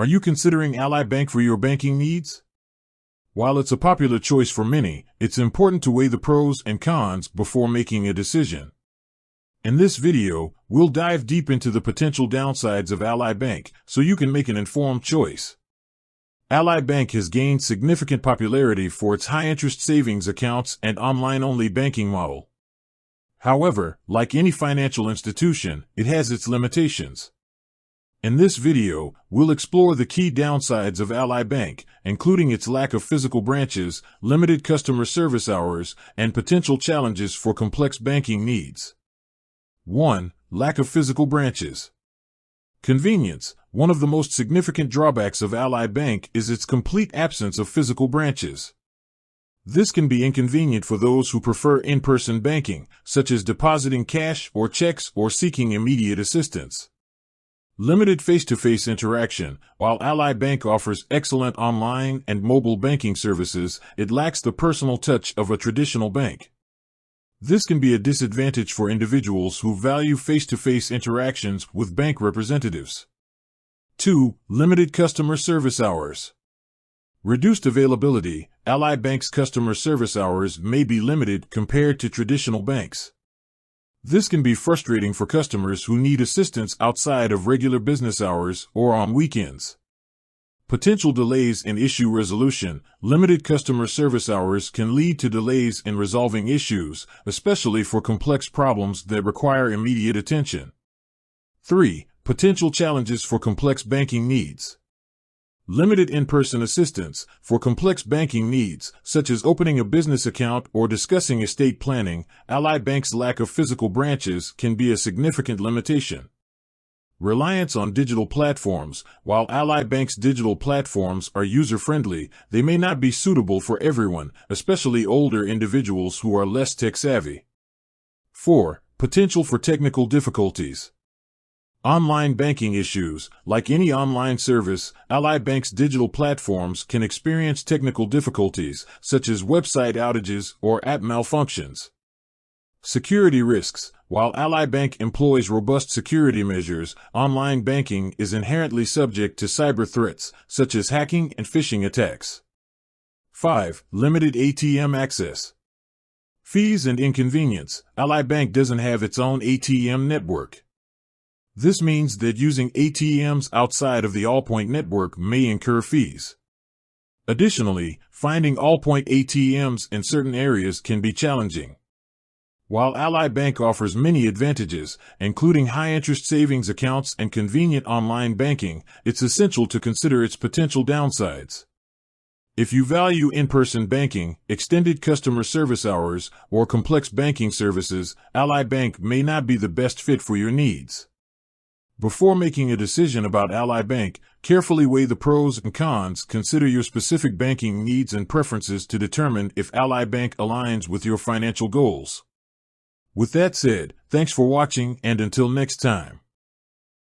Are you considering Ally Bank for your banking needs? While it's a popular choice for many, it's important to weigh the pros and cons before making a decision. In this video, we'll dive deep into the potential downsides of Ally Bank so you can make an informed choice. Ally Bank has gained significant popularity for its high-interest savings accounts and online-only banking model. However, like any financial institution, it has its limitations. In this video, we'll explore the key downsides of Ally Bank, including its lack of physical branches, limited customer service hours, and potential challenges for complex banking needs. 1. Lack of physical branches. Convenience. One of the most significant drawbacks of Ally Bank is its complete absence of physical branches. This can be inconvenient for those who prefer in-person banking, such as depositing cash or checks or seeking immediate assistance. Limited face-to-face interaction. While Ally Bank offers excellent online and mobile banking services, it lacks the personal touch of a traditional bank. This can be a disadvantage for individuals who value face-to-face interactions with bank representatives. 2. Limited customer service hours. Reduced availability. Ally Bank's customer service hours may be limited compared to traditional banks. This can be frustrating for customers who need assistance outside of regular business hours or on weekends. Potential delays in issue resolution. Limited customer service hours can lead to delays in resolving issues, especially for complex problems that require immediate attention. 3. Potential challenges for complex banking needs. Limited in-person assistance. For complex banking needs, such as opening a business account or discussing estate planning, Ally Bank's lack of physical branches can be a significant limitation. Reliance on digital platforms. While Ally Bank's digital platforms are user-friendly, they may not be suitable for everyone, especially older individuals who are less tech-savvy. 4. Potential for technical difficulties. Online banking issues. Like any online service, Ally Bank's digital platforms can experience technical difficulties, such as website outages or app malfunctions. Security risks. While Ally Bank employs robust security measures, online banking is inherently subject to cyber threats, such as hacking and phishing attacks. 5. Limited ATM access. Fees and inconvenience. Ally Bank doesn't have its own ATM network. This means that using ATMs outside of the Allpoint network may incur fees. Additionally, finding Allpoint ATMs in certain areas can be challenging. While Ally Bank offers many advantages, including high-interest savings accounts and convenient online banking, it's essential to consider its potential downsides. If you value in-person banking, extended customer service hours, or complex banking services, Ally Bank may not be the best fit for your needs. Before making a decision about Ally Bank, carefully weigh the pros and cons. Consider your specific banking needs and preferences to determine if Ally Bank aligns with your financial goals. With that said, thanks for watching, and until next time.